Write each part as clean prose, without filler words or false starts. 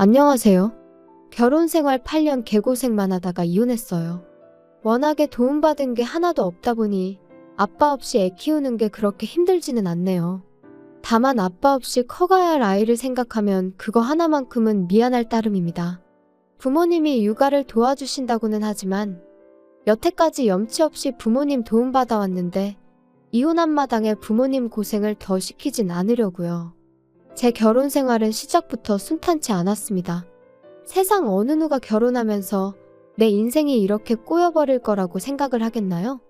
안녕하세요. 결혼 생활 8년 개고생만 하다가 이혼했어요. 워낙에 도움받은 게 하나도 없다 보니 아빠 없이 애 키우는 게 그렇게 힘들지는 않네요. 다만 아빠 없이 커가야 할 아이를 생각하면 그거 하나만큼은 미안할 따름입니다. 부모님이 육아를 도와주신다고는 하지만 여태까지 염치 없이 부모님 도움받아왔는데 이혼한 마당에 부모님 고생을 더 시키진 않으려고요. 제 결혼 생활은 시작부터 순탄치 않았습니다. 세상 어느 누가 결혼하면서 내 인생이 이렇게 꼬여버릴 거라고 생각을 하겠나요?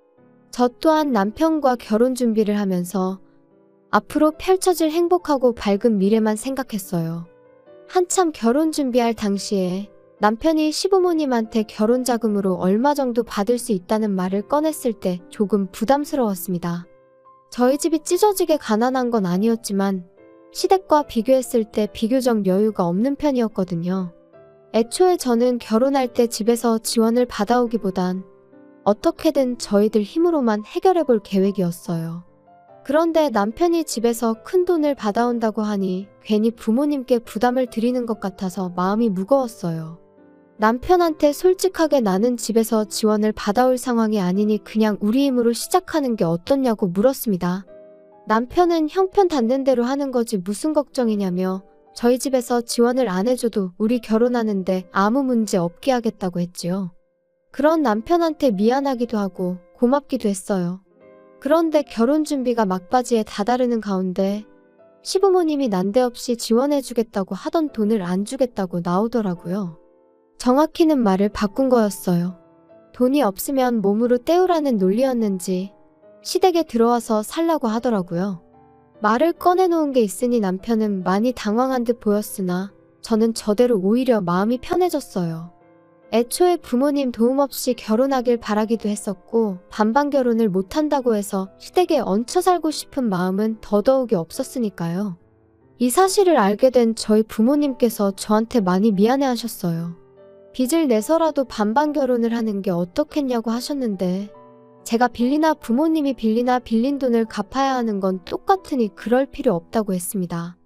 저 또한 남편과 결혼 준비를 하면서 앞으로 펼쳐질 행복하고 밝은 미래만 생각했어요. 한참 결혼 준비할 당시에 남편이 시부모님한테 결혼 자금으로 얼마 정도 받을 수 있다는 말을 꺼냈을 때 조금 부담스러웠습니다. 저희 집이 찢어지게 가난한 건 아니었지만 시댁과 비교했을 때 비교적 여유가 없는 편이었거든요. 애초에 저는 결혼할 때 집에서 지원을 받아오기보단 어떻게든 저희들 힘으로만 해결해 볼 계획이었어요. 그런데 남편이 집에서 큰 돈을 받아온다고 하니 괜히 부모님께 부담을 드리는 것 같아서 마음이 무거웠어요. 남편한테 솔직하게 나는 집에서 지원을 받아올 상황이 아니니 그냥 우리 힘으로 시작하는 게 어떻냐고 물었습니다. 남편은 형편 닿는 대로 하는 거지 무슨 걱정이냐며 저희 집에서 지원을 안 해줘도 우리 결혼하는데 아무 문제 없게 하겠다고 했지요. 그런 남편한테 미안하기도 하고 고맙기도 했어요. 그런데 결혼 준비가 막바지에 다다르는 가운데 시부모님이 난데없이 지원해주겠다고 하던 돈을 안 주겠다고 나오더라고요. 정확히는 말을 바꾼 거였어요. 돈이 없으면 몸으로 때우라는 논리였는지 시댁에 들어와서 살라고 하더라고요. 말을 꺼내놓은 게 있으니 남편은 많이 당황한 듯 보였으나 저는 저대로 오히려 마음이 편해졌어요. 애초에 부모님 도움 없이 결혼하길 바라기도 했었고 반반 결혼을 못한다고 해서 시댁에 얹혀 살고 싶은 마음은 더더욱이 없었으니까요. 이 사실을 알게 된 저희 부모님께서 저한테 많이 미안해하셨어요. 빚을 내서라도 반반 결혼을 하는 게 어떻겠냐고 하셨는데 제가 빌리나 부모님이 빌리나 빌린 돈을 갚아야 하는 건 똑같으니 그럴 필요 없다고 했습니다.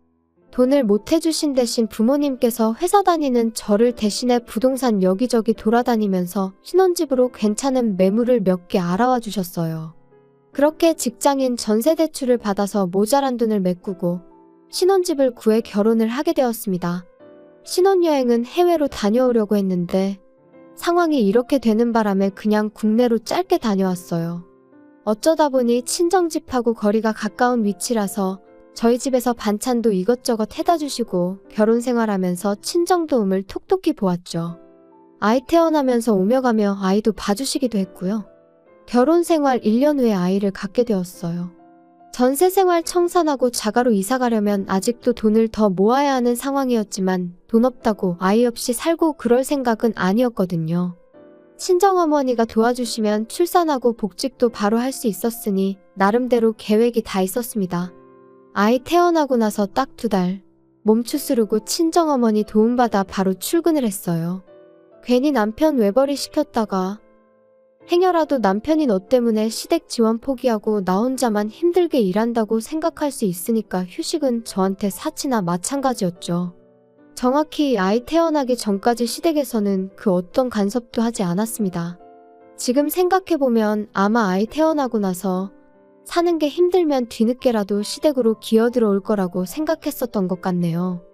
돈을 못 해주신 대신 부모님께서 회사 다니는 저를 대신해 부동산 여기저기 돌아다니면서 신혼집으로 괜찮은 매물을 몇 개 알아와 주셨어요. 그렇게 직장인 전세 대출을 받아서 모자란 돈을 메꾸고 신혼집을 구해 결혼을 하게 되었습니다. 신혼여행은 해외로 다녀오려고 했는데 상황이 이렇게 되는 바람에 그냥 국내로 짧게 다녀왔어요. 어쩌다 보니 친정집하고 거리가 가까운 위치라서 저희 집에서 반찬도 이것저것 해다 주시고 결혼 생활하면서 친정 도움을 톡톡히 보았죠. 아이 태어나면서 오며 가며 아이도 봐주시기도 했고요. 결혼 생활 1년 후에 아이를 갖게 되었어요. 전세 생활 청산하고 자가로 이사 가려면 아직도 돈을 더 모아야 하는 상황이었지만 돈 없다고 아이 없이 살고 그럴 생각은 아니었거든요. 친정어머니가 도와주시면 출산하고 복직도 바로 할 수 있었으니 나름대로 계획이 다 있었습니다. 아이 태어나고 나서 딱 2달 몸 추스르고 친정어머니 도움받아 바로 출근을 했어요. 괜히 남편 외벌이 시켰다가 행여라도 남편이 너 때문에 시댁 지원 포기하고 나 혼자만 힘들게 일한다고 생각할 수 있으니까 휴식은 저한테 사치나 마찬가지였죠. 정확히 아이 태어나기 전까지 시댁에서는 그 어떤 간섭도 하지 않았습니다. 지금 생각해보면 아마 아이 태어나고 나서 사는 게 힘들면 뒤늦게라도 시댁으로 기어들어올 거라고 생각했었던 것 같네요.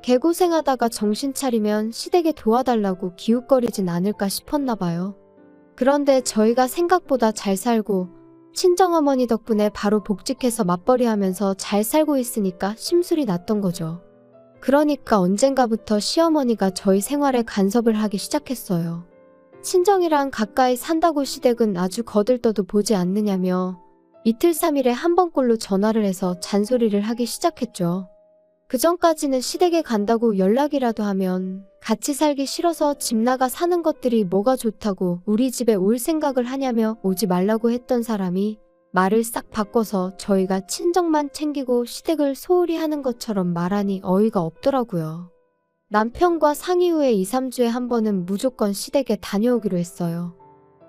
개고생하다가 정신 차리면 시댁에 도와달라고 기웃거리진 않을까 싶었나 봐요. 그런데 저희가 생각보다 잘 살고 친정어머니 덕분에 바로 복직해서 맞벌이하면서 잘 살고 있으니까 심술이 났던 거죠. 그러니까 언젠가부터 시어머니가 저희 생활에 간섭을 하기 시작했어요. 친정이랑 가까이 산다고 시댁은 아주 거들떠도 보지 않느냐며 이틀 3일에 한 번꼴로 전화를 해서 잔소리를 하기 시작했죠. 그전까지는 시댁에 간다고 연락이라도 하면 같이 살기 싫어서 집 나가 사는 것들이 뭐가 좋다고 우리 집에 올 생각을 하냐며 오지 말라고 했던 사람이 말을 싹 바꿔서 저희가 친정만 챙기고 시댁을 소홀히 하는 것처럼 말하니 어이가 없더라고요. 남편과 상의 후에 2, 3주에 한 번은 무조건 시댁에 다녀오기로 했어요.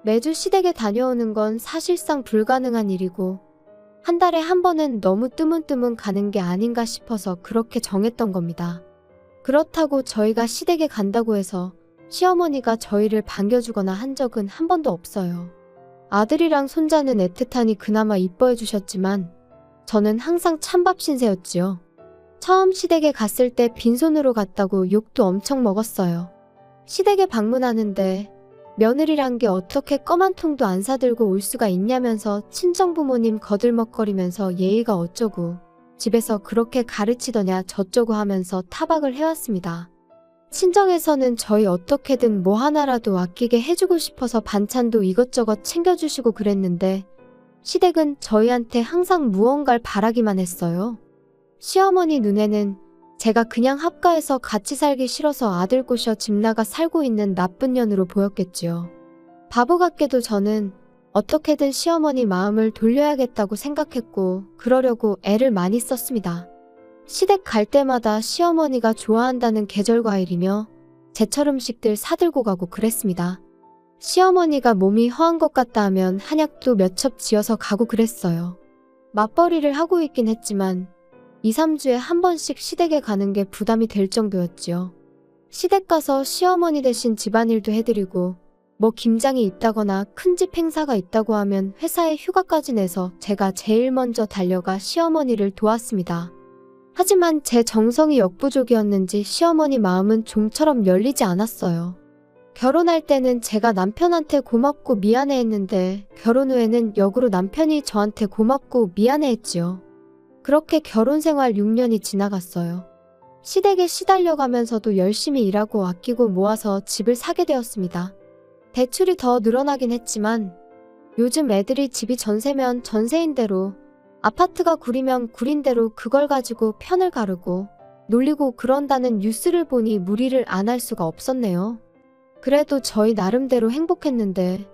매주 시댁에 다녀오는 건 사실상 불가능한 일이고 한 달에 한 번은 너무 뜨문뜨문 가는 게 아닌가 싶어서 그렇게 정했던 겁니다. 그렇다고 저희가 시댁에 간다고 해서 시어머니가 저희를 반겨주거나 한 적은 한 번도 없어요. 아들이랑 손자는 애틋하니 그나마 이뻐해 주셨지만 저는 항상 찬밥 신세였지요. 처음 시댁에 갔을 때 빈손으로 갔다고 욕도 엄청 먹었어요. 시댁에 방문하는데 며느리란 게 어떻게 껌 한 통도 안 사들고 올 수가 있냐면서 친정부모님 거들먹거리면서 예의가 어쩌고 집에서 그렇게 가르치더냐 저쩌고 하면서 타박을 해왔습니다. 친정에서는 저희 어떻게든 뭐 하나라도 아끼게 해주고 싶어서 반찬도 이것저것 챙겨주시고 그랬는데 시댁은 저희한테 항상 무언가를 바라기만 했어요. 시어머니 눈에는 제가 그냥 합가해서 같이 살기 싫어서 아들 꼬셔 집 나가 살고 있는 나쁜 년으로 보였겠지요. 바보 같게도 저는 어떻게든 시어머니 마음을 돌려야겠다고 생각했고 그러려고 애를 많이 썼습니다. 시댁 갈 때마다 시어머니가 좋아한다는 계절과일이며 제철 음식들 사들고 가고 그랬습니다. 시어머니가 몸이 허한 것 같다 하면 한약도 몇 첩 지어서 가고 그랬어요. 맞벌이를 하고 있긴 했지만 2, 3주에 한 번씩 시댁에 가는 게 부담이 될 정도였지요. 시댁 가서 시어머니 대신 집안일도 해드리고 뭐 김장이 있다거나 큰 집 행사가 있다고 하면 회사에 휴가까지 내서 제가 제일 먼저 달려가 시어머니를 도왔습니다. 하지만 제 정성이 역부족이었는지 시어머니 마음은 좀처럼 열리지 않았어요. 결혼할 때는 제가 남편한테 고맙고 미안해했는데 결혼 후에는 역으로 남편이 저한테 고맙고 미안해했지요. 그렇게 결혼 생활 6년이 지나갔어요. 시댁에 시달려가면서도 열심히 일하고 아끼고 모아서 집을 사게 되었습니다. 대출이 더 늘어나긴 했지만 요즘 애들이 집이 전세면 전세인 대로 아파트가 구리면 구린 대로 그걸 가지고 편을 가르고 놀리고 그런다는 뉴스를 보니 무리를 안 할 수가 없었네요. 그래도 저희 나름대로 행복했는데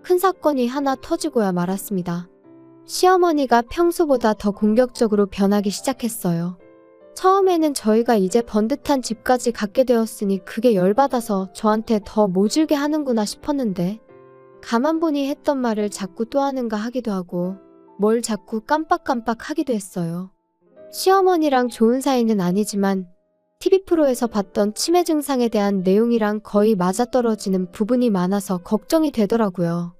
큰 사건이 하나 터지고야 말았습니다. 시어머니가 평소보다 더 공격적으로 변하기 시작했어요. 처음에는 저희가 이제 번듯한 집까지 갖게 되었으니 그게 열받아서 저한테 더 모질게 하는구나 싶었는데 가만 보니 했던 말을 자꾸 또 하는가 하기도 하고 뭘 자꾸 깜빡깜빡 하기도 했어요. 시어머니랑 좋은 사이는 아니지만 TV 프로에서 봤던 치매 증상에 대한 내용이랑 거의 맞아떨어지는 부분이 많아서 걱정이 되더라고요.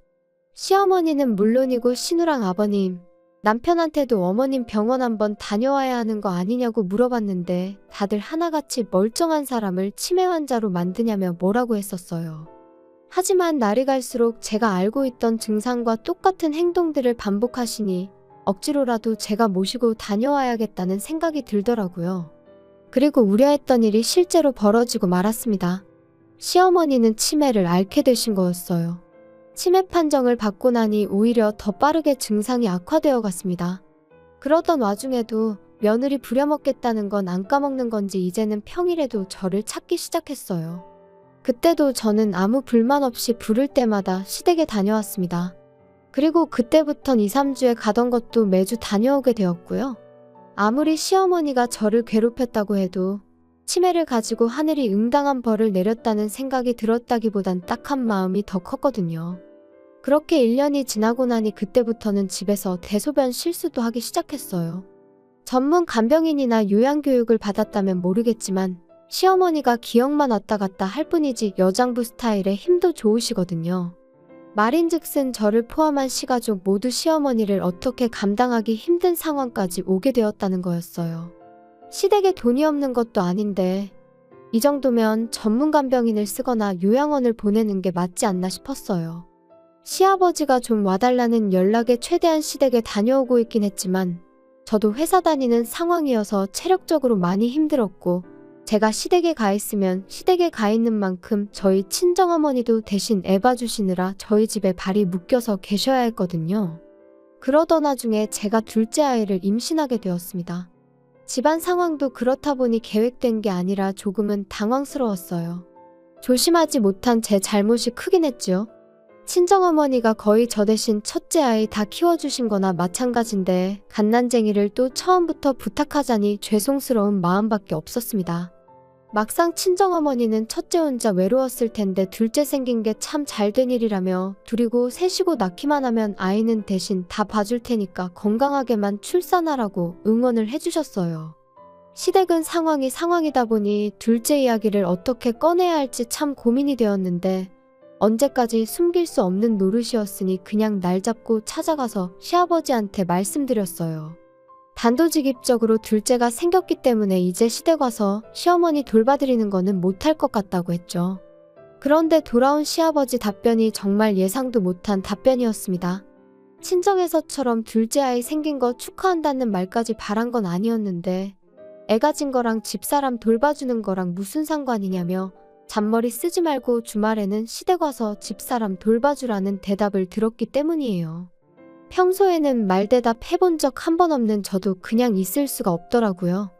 시어머니는 물론이고 신우랑 아버님, 남편한테도 어머님 병원 한번 다녀와야 하는 거 아니냐고 물어봤는데 다들 하나같이 멀쩡한 사람을 치매 환자로 만드냐며 뭐라고 했었어요. 하지만 날이 갈수록 제가 알고 있던 증상과 똑같은 행동들을 반복하시니 억지로라도 제가 모시고 다녀와야겠다는 생각이 들더라고요. 그리고 우려했던 일이 실제로 벌어지고 말았습니다. 시어머니는 치매를 앓게 되신 거였어요. 치매 판정을 받고 나니 오히려 더 빠르게 증상이 악화되어 갔습니다. 그러던 와중에도 며느리 부려먹겠다는 건 안 까먹는 건지 이제는 평일에도 저를 찾기 시작했어요. 그때도 저는 아무 불만 없이 부를 때마다 시댁에 다녀왔습니다. 그리고 그때부턴 2, 3주에 가던 것도 매주 다녀오게 되었고요. 아무리 시어머니가 저를 괴롭혔다고 해도 치매를 가지고 하늘이 응당한 벌을 내렸다는 생각이 들었다기보단 딱한 마음이 더 컸거든요. 그렇게 1년이 지나고 나니 그때부터는 집에서 대소변 실수도 하기 시작했어요. 전문 간병인이나 요양교육을 받았다면 모르겠지만 시어머니가 기억만 왔다 갔다 할 뿐이지 여장부 스타일에 힘도 좋으시거든요. 말인즉슨 저를 포함한 시가족 모두 시어머니를 어떻게 감당하기 힘든 상황까지 오게 되었다는 거였어요. 시댁에 돈이 없는 것도 아닌데 이 정도면 전문 간병인을 쓰거나 요양원을 보내는 게 맞지 않나 싶었어요. 시아버지가 좀 와달라는 연락에 최대한 시댁에 다녀오고 있긴 했지만 저도 회사 다니는 상황이어서 체력적으로 많이 힘들었고 제가 시댁에 가 있으면 시댁에 가 있는 만큼 저희 친정어머니도 대신 애 봐주시느라 저희 집에 발이 묶여서 계셔야 했거든요. 그러던 와중에 제가 둘째 아이를 임신하게 되었습니다. 집안 상황도 그렇다 보니 계획된 게 아니라 조금은 당황스러웠어요. 조심하지 못한 제 잘못이 크긴 했죠. 친정어머니가 거의 저 대신 첫째 아이 다 키워주신 거나 마찬가지인데 갓난쟁이를 또 처음부터 부탁하자니 죄송스러운 마음밖에 없었습니다. 막상 친정어머니는 첫째 혼자 외로웠을 텐데 둘째 생긴 게 참 잘된 일이라며 둘이고 셋이고 낳기만 하면 아이는 대신 다 봐줄 테니까 건강하게만 출산하라고 응원을 해주셨어요. 시댁은 상황이 상황이다 보니 둘째 이야기를 어떻게 꺼내야 할지 참 고민이 되었는데 언제까지 숨길 수 없는 노릇이었으니 그냥 날 잡고 찾아가서 시아버지한테 말씀드렸어요. 단도직입적으로 둘째가 생겼기 때문에 이제 시댁 와서 시어머니 돌봐드리는 거는 못할 것 같다고 했죠. 그런데 돌아온 시아버지 답변이 정말 예상도 못한 답변이었습니다. 친정에서처럼 둘째 아이 생긴 거 축하한다는 말까지 바란 건 아니었는데 애 가진 거랑 집사람 돌봐주는 거랑 무슨 상관이냐며 잔머리 쓰지 말고 주말에는 시댁 와서 집사람 돌봐주라는 대답을 들었기 때문이에요. 평소에는 말대답 해본 적 한 번 없는 저도 그냥 있을 수가 없더라고요.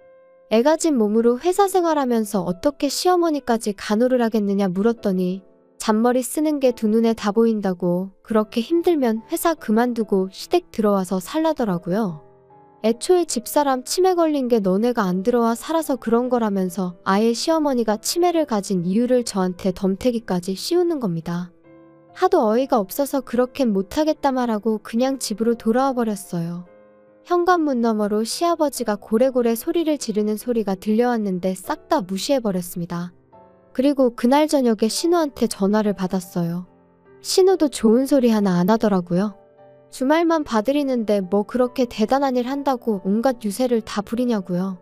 애 가진 몸으로 회사 생활하면서 어떻게 시어머니까지 간호를 하겠느냐 물었더니 잔머리 쓰는 게 두 눈에 다 보인다고 그렇게 힘들면 회사 그만두고 시댁 들어와서 살라더라고요. 애초에 집사람 치매 걸린 게 너네가 안 들어와 살아서 그런 거라면서 아예 시어머니가 치매를 가진 이유를 저한테 덤태기까지 씌우는 겁니다. 하도 어이가 없어서 그렇겐 못하겠다 말하고 그냥 집으로 돌아와 버렸어요. 현관문 너머로 시아버지가 고래고래 소리를 지르는 소리가 들려왔는데 싹 다 무시해버렸습니다. 그리고 그날 저녁에 신우한테 전화를 받았어요. 신우도 좋은 소리 하나 안 하더라고요. 주말만 봐드리는데 뭐 그렇게 대단한 일 한다고 온갖 유세를 다 부리냐고요.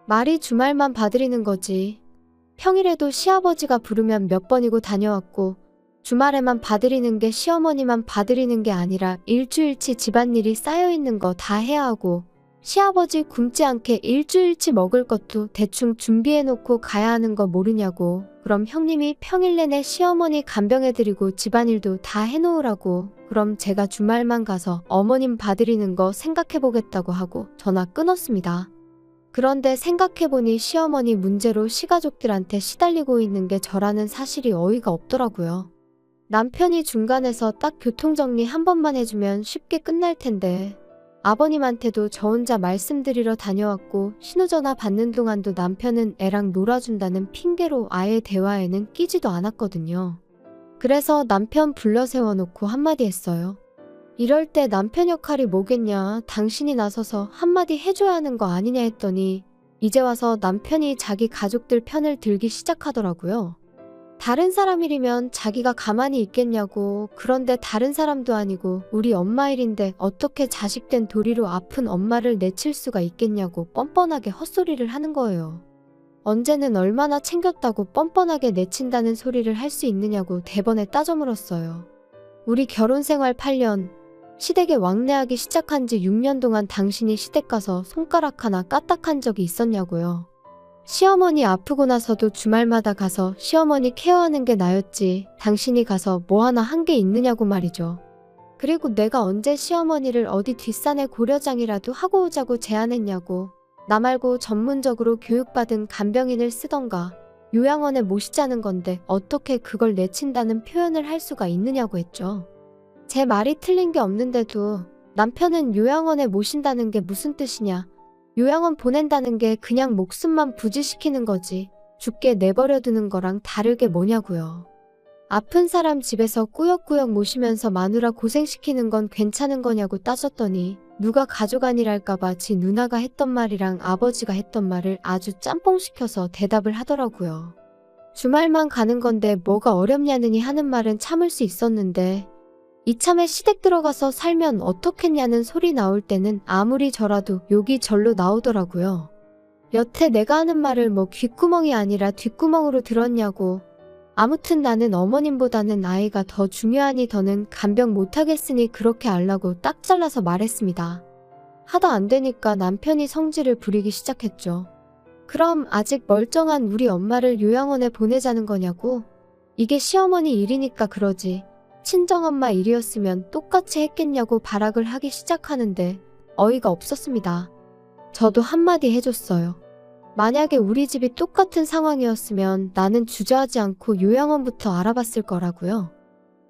말이 주말만 봐드리는 거지. 평일에도 시아버지가 부르면 몇 번이고 다녀왔고 주말에만 봐드리는 게 시어머니만 봐드리는 게 아니라 일주일치 집안일이 쌓여있는 거 다 해야 하고 시아버지 굶지 않게 일주일치 먹을 것도 대충 준비해놓고 가야 하는 거 모르냐고. 그럼 형님이 평일 내내 시어머니 간병해드리고 집안일도 다 해놓으라고. 그럼 제가 주말만 가서 어머님 봐드리는 거 생각해보겠다고 하고 전화 끊었습니다. 그런데 생각해보니 시어머니 문제로 시가족들한테 시달리고 있는 게 저라는 사실이 어이가 없더라고요. 남편이 중간에서 딱 교통정리 한 번만 해주면 쉽게 끝날 텐데 아버님한테도 저 혼자 말씀드리러 다녀왔고 신호전화 받는 동안도 남편은 애랑 놀아준다는 핑계로 아예 대화에는 끼지도 않았거든요. 그래서 남편 불러 세워놓고 한마디 했어요. 이럴 때 남편 역할이 뭐겠냐, 당신이 나서서 한마디 해줘야 하는 거 아니냐 했더니 이제 와서 남편이 자기 가족들 편을 들기 시작하더라고요. 다른 사람 일이면 자기가 가만히 있겠냐고. 그런데 다른 사람도 아니고 우리 엄마 일인데 어떻게 자식된 도리로 아픈 엄마를 내칠 수가 있겠냐고 뻔뻔하게 헛소리를 하는 거예요. 언제는 얼마나 챙겼다고 뻔뻔하게 내친다는 소리를 할 수 있느냐고 대번에 따져 물었어요. 우리 결혼생활 8년, 시댁에 왕래하기 시작한 지 6년 동안 당신이 시댁 가서 손가락 하나 까딱한 적이 있었냐고요. 시어머니 아프고 나서도 주말마다 가서 시어머니 케어하는 게 나였지 당신이 가서 뭐 하나 한 게 있느냐고 말이죠. 그리고 내가 언제 시어머니를 어디 뒷산에 고려장이라도 하고 오자고 제안했냐고. 나 말고 전문적으로 교육받은 간병인을 쓰던가 요양원에 모시자는 건데 어떻게 그걸 내친다는 표현을 할 수가 있느냐고 했죠. 제 말이 틀린 게 없는데도 남편은 요양원에 모신다는 게 무슨 뜻이냐. 요양원 보낸다는 게 그냥 목숨만 부지시키는 거지 죽게 내버려 두는 거랑 다르게 뭐냐고요. 아픈 사람 집에서 꾸역꾸역 모시면서 마누라 고생시키는 건 괜찮은 거냐고 따졌더니 누가 가족 아니랄까봐 지 누나가 했던 말이랑 아버지가 했던 말을 아주 짬뽕시켜서 대답을 하더라고요. 주말만 가는 건데 뭐가 어렵냐느니 하는 말은 참을 수 있었는데 이참에 시댁 들어가서 살면 어떻겠냐는 소리 나올 때는 아무리 저라도 욕이 절로 나오더라고요. 여태 내가 하는 말을 뭐 귓구멍이 아니라 뒷구멍으로 들었냐고. 아무튼 나는 어머님보다는 아이가 더 중요하니 더는 간병 못하겠으니 그렇게 알라고 딱 잘라서 말했습니다. 하다 안 되니까 남편이 성질을 부리기 시작했죠. 그럼 아직 멀쩡한 우리 엄마를 요양원에 보내자는 거냐고. 이게 시어머니 일이니까 그러지. 친정엄마 일이었으면 똑같이 했겠냐고 발악을 하기 시작하는데 어이가 없었습니다. 저도 한마디 해줬어요. 만약에 우리 집이 똑같은 상황이었으면 나는 주저하지 않고 요양원부터 알아봤을 거라고요.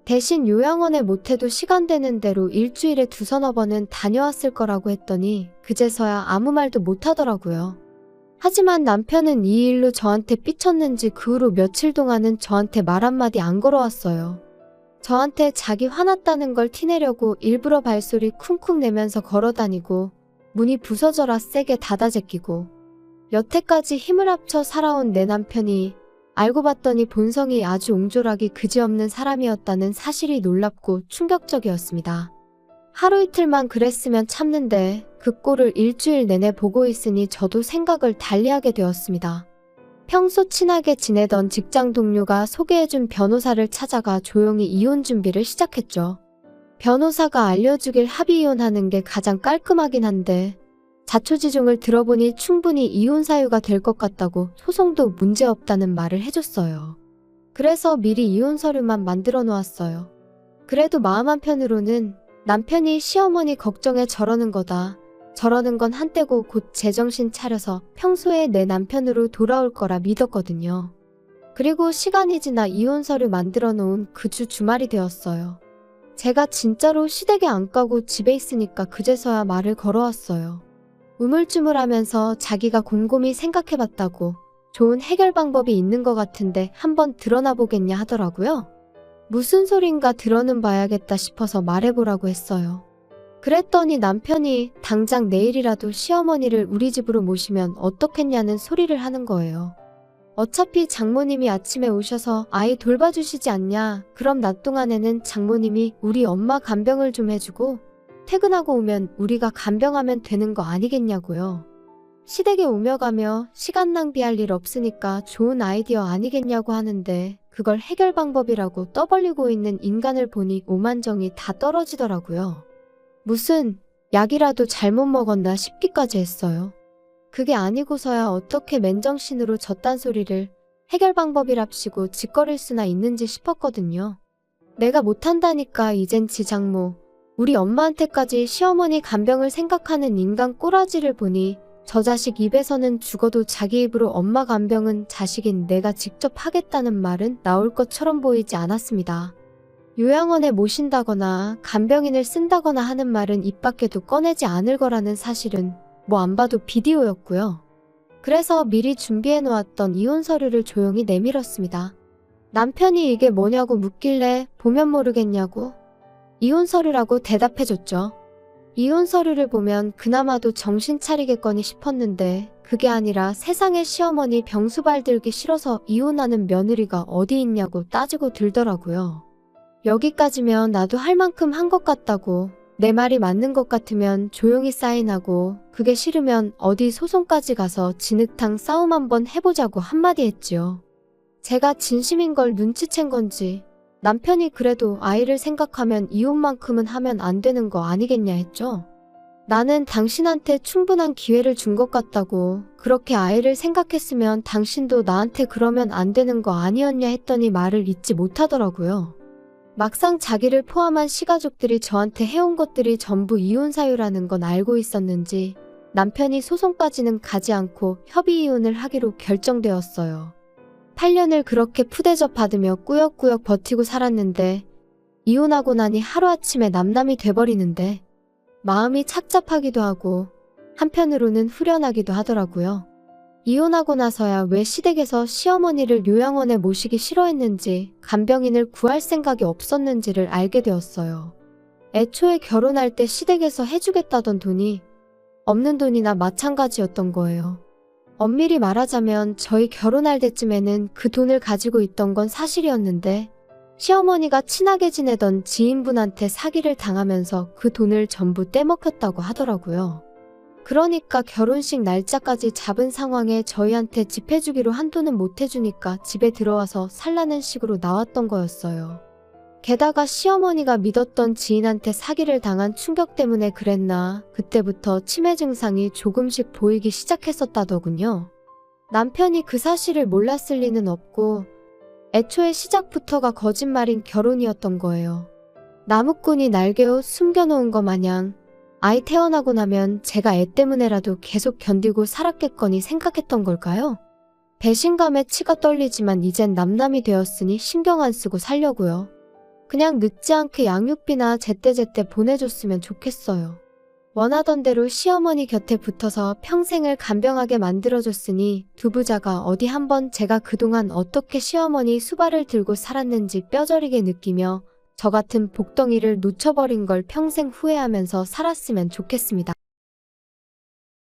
대신 요양원에 못해도 시간 되는 대로 일주일에 2~3번은 다녀왔을 거라고 했더니 그제서야 아무 말도 못하더라고요. 하지만 남편은 이 일로 저한테 삐쳤는지 그 후로 며칠 동안은 저한테 말 한마디 안 걸어왔어요. 저한테 자기 화났다는 걸 티내려고 일부러 발소리 쿵쿵 내면서 걸어다니고 문이 부서져라 세게 닫아 제끼고 여태까지 힘을 합쳐 살아온 내 남편이 알고 봤더니 본성이 아주 옹졸하기 그지없는 사람이었다는 사실이 놀랍고 충격적이었습니다. 하루 이틀만 그랬으면 참는데 그 꼴을 일주일 내내 보고 있으니 저도 생각을 달리하게 되었습니다. 평소 친하게 지내던 직장 동료가 소개해준 변호사를 찾아가 조용히 이혼 준비를 시작했죠. 변호사가 알려주길 합의 이혼하는 게 가장 깔끔하긴 한데 자초지종을 들어보니 충분히 이혼 사유가 될 것 같다고 소송도 문제없다는 말을 해줬어요. 그래서 미리 이혼 서류만 만들어 놓았어요. 그래도 마음 한편으로는 남편이 시어머니 걱정에 저러는 거다. 저러는 건 한때고 곧 제정신 차려서 평소에 내 남편으로 돌아올 거라 믿었거든요. 그리고 시간이 지나 이혼 서류 만들어 놓은 그 주 주말이 되었어요. 제가 진짜로 시댁에 안 가고 집에 있으니까 그제서야 말을 걸어왔어요. 우물쭈물하면서 자기가 곰곰이 생각해봤다고 좋은 해결 방법이 있는 것 같은데 한번 드러나 보겠냐 하더라고요. 무슨 소린가 들어는 봐야겠다 싶어서 말해보라고 했어요. 그랬더니 남편이 당장 내일이라도 시어머니를 우리 집으로 모시면 어떻겠냐는 소리를 하는 거예요. 어차피 장모님이 아침에 오셔서 아이 돌봐주시지 않냐? 그럼 낮 동안에는 장모님이 우리 엄마 간병을 좀 해주고 퇴근하고 오면 우리가 간병하면 되는 거 아니겠냐고요. 시댁에 오며 가며 시간 낭비할 일 없으니까 좋은 아이디어 아니겠냐고 하는데 그걸 해결 방법이라고 떠벌리고 있는 인간을 보니 오만정이 다 떨어지더라고요. 무슨 약이라도 잘못 먹었나 싶기까지 했어요. 그게 아니고서야 어떻게 맨정신으로 저딴 소리를 해결 방법이랍시고 짓거릴 수나 있는지 싶었거든요. 내가 못한다니까 이젠 지 장모, 우리 엄마한테까지 시어머니 간병을 생각하는 인간 꼬라지를 보니 저 자식 입에서는 죽어도 자기 입으로 엄마 간병은 자식인 내가 직접 하겠다는 말은 나올 것처럼 보이지 않았습니다. 요양원에 모신다거나 간병인을 쓴다거나 하는 말은 입 밖에도 꺼내지 않을 거라는 사실은 뭐 안 봐도 비디오였고요. 그래서 미리 준비해 놓았던 이혼 서류를 조용히 내밀었습니다. 남편이 이게 뭐냐고 묻길래 보면 모르겠냐고 이혼 서류라고 대답해줬죠. 이혼 서류를 보면 그나마도 정신 차리겠거니 싶었는데 그게 아니라 세상에 시어머니 병수발 들기 싫어서 이혼하는 며느리가 어디 있냐고 따지고 들더라고요. 여기까지면 나도 할 만큼 한 것 같다고, 내 말이 맞는 것 같으면 조용히 사인하고 그게 싫으면 어디 소송까지 가서 진흙탕 싸움 한번 해보자고 한마디 했지요. 제가 진심인 걸 눈치챈 건지 남편이 그래도 아이를 생각하면 이혼만큼은 하면 안 되는 거 아니겠냐 했죠. 나는 당신한테 충분한 기회를 준 것 같다고, 그렇게 아이를 생각했으면 당신도 나한테 그러면 안 되는 거 아니었냐 했더니 말을 잇지 못하더라고요. 막상 자기를 포함한 시가족들이 저한테 해온 것들이 전부 이혼 사유라는 건 알고 있었는지 남편이 소송까지는 가지 않고 협의 이혼을 하기로 결정되었어요. 8년을 그렇게 푸대접 받으며 꾸역꾸역 버티고 살았는데 이혼하고 나니 하루아침에 남남이 돼버리는데 마음이 착잡하기도 하고 한편으로는 후련하기도 하더라고요. 이혼하고 나서야 왜 시댁에서 시어머니를 요양원에 모시기 싫어했는지, 간병인을 구할 생각이 없었는지를 알게 되었어요. 애초에 결혼할 때 시댁에서 해주겠다던 돈이 없는 돈이나 마찬가지였던 거예요. 엄밀히 말하자면 저희 결혼할 때쯤에는 그 돈을 가지고 있던 건 사실이었는데 시어머니가 친하게 지내던 지인분한테 사기를 당하면서 그 돈을 전부 떼먹혔다고 하더라고요. 그러니까 결혼식 날짜까지 잡은 상황에 저희한테 집 해주기로 한 돈은 못 해주니까 집에 들어와서 살라는 식으로 나왔던 거였어요. 게다가 시어머니가 믿었던 지인한테 사기를 당한 충격 때문에 그랬나 그때부터 치매 증상이 조금씩 보이기 시작했었다더군요. 남편이 그 사실을 몰랐을 리는 없고 애초에 시작부터가 거짓말인 결혼이었던 거예요. 나무꾼이 날개옷 숨겨놓은 것 마냥 아이 태어나고 나면 제가 애 때문에라도 계속 견디고 살았겠거니 생각했던 걸까요? 배신감에 치가 떨리지만 이젠 남남이 되었으니 신경 안 쓰고 살려고요. 그냥 늦지 않게 양육비나 제때제때 보내줬으면 좋겠어요. 원하던 대로 시어머니 곁에 붙어서 평생을 간병하게 만들어줬으니 두 부자가 어디 한번 제가 그동안 어떻게 시어머니 수발을 들고 살았는지 뼈저리게 느끼며 저 같은 복덩이를 놓쳐버린 걸 평생 후회하면서 살았으면 좋겠습니다.